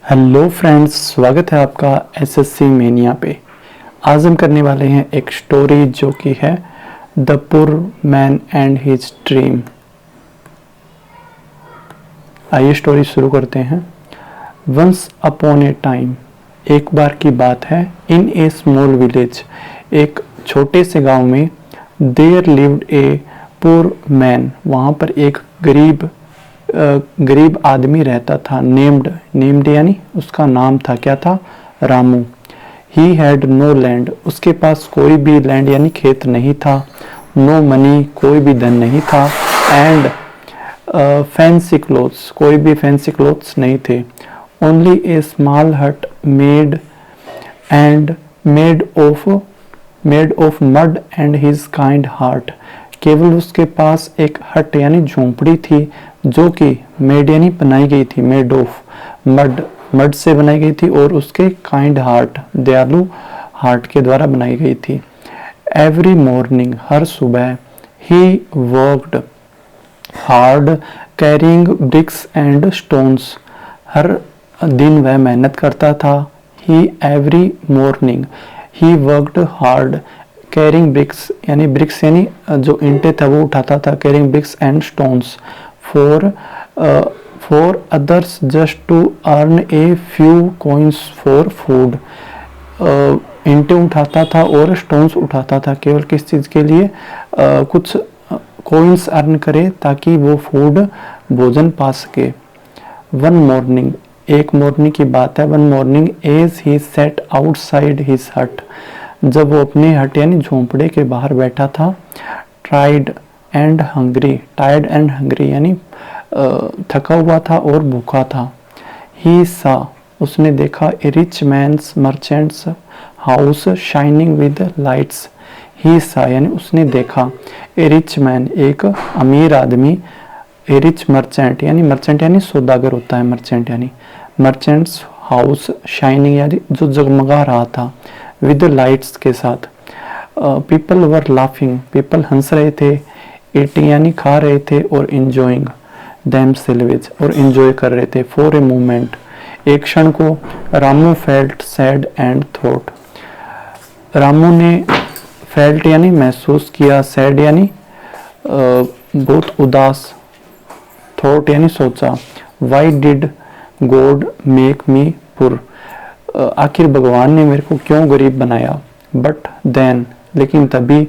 Hello friends, स्वागत है आपका एसएससी मेनिया पे। आज हम करने वाले हैं एक स्टोरी जो कि है the poor man and his dream. आइए स्टोरी शुरू करते हैं। वंस अपॉन ए टाइम, एक बार की बात है, इन ए स्मॉल विलेज, एक छोटे से गांव में, there lived a poor man, वहाँ पर एक गरीब आदमी रहता था। नेम्ड यानी उसका नाम था, क्या था? Ramu. He had no land, उसके पास कोई भी लैंड यानी खेत नहीं था। नो मनी, कोई भी धन नहीं था। एंड फैंसी क्लोथ्स, कोई भी फैंसी क्लोथ्स नहीं थे। ओनली ए स्मॉल हट made of mud and his kind heart, केवल उसके पास एक हट यानी झोंपड़ी थी जो कि मेड यानी बनाई गई थी, मेड ऑफ मड से बनाई गई थी और उसके काइंड हार्ट, दयालु हार्ट के द्वारा बनाई गई थी। एवरी मॉर्निंग, हर सुबह, he worked hard carrying bricks and stones, हर दिन वह मेहनत करता था। Every morning he worked hard carrying bricks यानी जो ईंटें था वो उठाता था। Carrying bricks and stones for others just to earn a few coins for food, ईंटें उठाता था और स्टोन्स उठाता था केवल किस चीज़ के लिए? कुछ कॉइन्स अर्न करे ताकि वो फूड भोजन पा सके। वन मॉर्निंग, एक मॉर्निंग की बात है। One morning as he sat outside his hut, जब वो अपने हट यानी झोंपड़े के बाहर बैठा था। टायर्ड एंड हंग्री यानी थका हुआ था और भूखा था। ही सा, उसने देखा, a rich man's merchant's house shining with lights. He saw यानी उसने देखा, ए रिच मैन, एक अमीर आदमी, ए रिच मर्चेंट यानी सौदागर होता है मर्चेंट यानी, मर्चेंट्स हाउस शाइनिंग यानी जो जगमगा रहा था, विद लाइट्स के साथ। पीपल वर लाफिंग, पीपल हंस रहे थे। ईटिंग यानी खा रहे थे और इंजॉइंग देमसेल्व्स और इंजॉय कर रहे थे। फॉर ए मोमेंट, एक क्षण को, Ramu felt sad and thought, Ramu ने फेल्ट यानी महसूस किया, सैड यानी बहुत उदास, थॉट यानी सोचा। Why did God make me poor, आखिर भगवान ने मेरे को क्यों गरीब बनाया? बट देन, लेकिन तभी,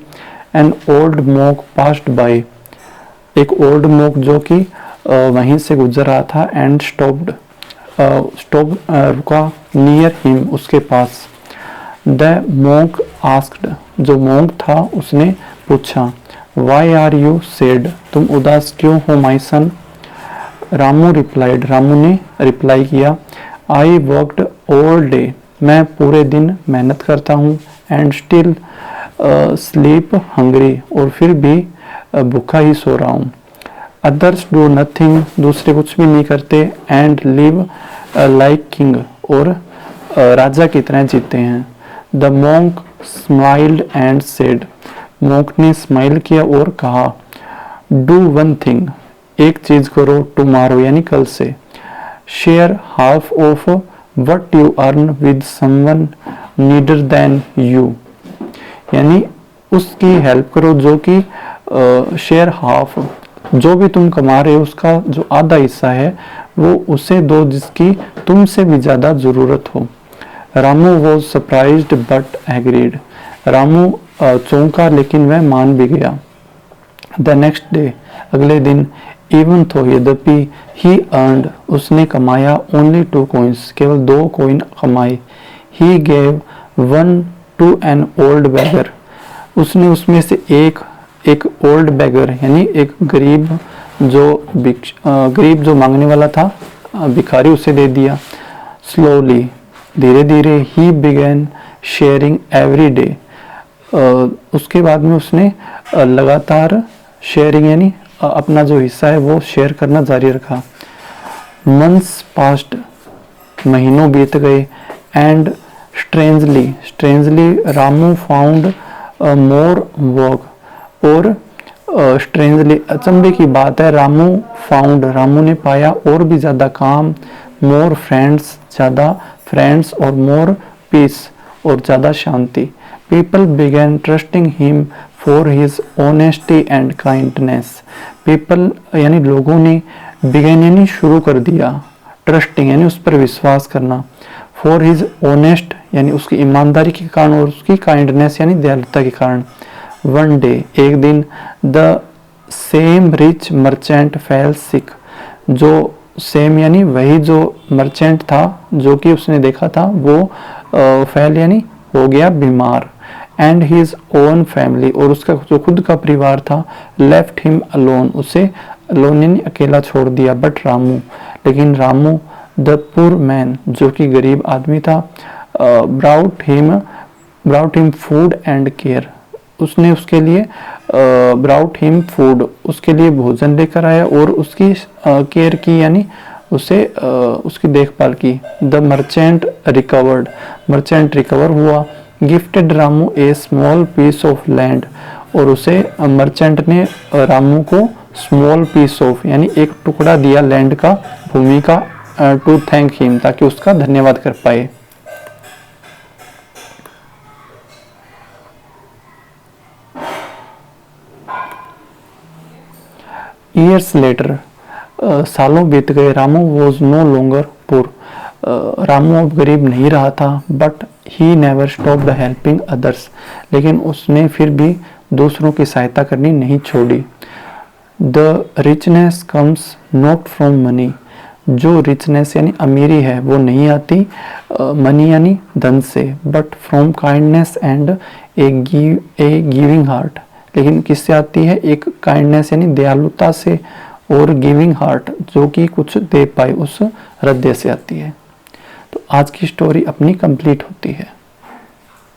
an old mock passed by, एक ओल्ड मॉक जो कि वहीं से गुजर रहा था। एंड स्टॉप्ड रुका, नियर हिम, उसके पास। द मॉक आस्क्ड, जो मॉक था उसने पूछा, वाई आर यू सैड, तुम उदास क्यों हो माई सन? रामू रिप्लाइड, रामू ने रिप्लाई किया, आई वर्कड ऑल डे, मैं पूरे दिन मेहनत करता हूँ। एंड स्टिल स्लीप हंग्री, और फिर भी भूखा ही सो रहा हूँ। अदर्स डू नथिंग, दूसरे कुछ भी नहीं करते। एंड लिव लाइक किंग, और राजा की तरह जीते हैं। The monk smiled and said, monk ने स्माइल किया और कहा, डू वन थिंग, एक चीज करो, टुमारो यानी कल से। Share half of what you earn with someone needier than you, यानी उसकी हेल्प करो जो कि शेयर हाफ, जो भी तुम कमा रहे हो उसका जो आधा हिस्सा है वो उसे दो जिसकी तुमसे भी ज्यादा जरूरत हो। Ramu was surprised but agreed, Ramu चौंका लेकिन वह मान भी गया। द नेक्स्ट डे, अगले दिन, इवन थो यद्यपि, ही अर्नड, उसने कमाया, ओनली 2 कॉइन्स, केवल 2 कॉइन कमाए। He gave 1 to an old beggar, उसने उसमें से एक ओल्ड बेगर यानी एक गरीब जो मांगने वाला था, भिखारी, उसे दे दिया। स्लोली, धीरे धीरे, ही बिगेन शेयरिंग एवरी डे, उसके बाद में उसने लगातार शेयरिंग यानी अपना जो हिस्सा है वो शेयर करना जारी रखा। मंथ्स पास्ट, महीनों बीत गए। And strangely Ramu found more work, और स्ट्रेंजली, अचंभे की बात है, रामू ने पाया और भी ज्यादा काम। मोर फ्रेंड्स, ज़्यादा फ्रेंड्स और मोर पीस और ज़्यादा शांति। People begin trusting him for his honesty and kindness. People यानी लोगों ने, बिगेन यानी शुरू कर दिया, ट्रस्टिंग यानी उस पर विश्वास करना, फॉर हिज ऑनेस्ट यानी उसकी ईमानदारी के कारण और उसकी काइंडनेस यानी दयालुता के कारण। वन डे एक दिन, the same rich merchant fail सिक। जो सेम यानी वही जो मर्चेंट था जो कि उसने देखा था वो फेल यानी हो गया बीमार। एंड हिज ओन फैमिली और उसका जो खुद का परिवार था, लेफ्ट हिम अलोन उसे अलोन यानी अकेला छोड़ दिया। बट रामू लेकिन रामू, द पुअर मैन जो कि गरीब आदमी था, brought him food and care उसने उसके लिए ब्राउट हिम फूड उसके लिए भोजन लेकर आया और उसकी केयर की यानी उसे उसकी देखभाल की। द मर्चेंट रिकवर हुआ। Gifted Ramu a small piece of land और उसे मर्चेंट ने रामू को स्मॉल पीस ऑफ यानी एक टुकड़ा दिया लैंड का, भूमि का, टू थैंक हिम ताकि उसका धन्यवाद कर पाए। ईयर्स लेटर, सालों बीत गए। Ramu was no longer poor. Ramu अब गरीब नहीं रहा था। But he never stopped helping others लेकिन उसने फिर भी दूसरों की सहायता करनी नहीं छोड़ी। The richness comes not from money. जो रिचनेस यानी अमीरी है वो नहीं आती मनी यानी धन से, but from kindness and A giving heart. लेकिन किससे आती है? एक काइंडनेस यानी दयालुता से और गिविंग हार्ट जो कि कुछ दे पाए उस हृदय से आती है। तो आज की स्टोरी अपनी कंप्लीट होती है।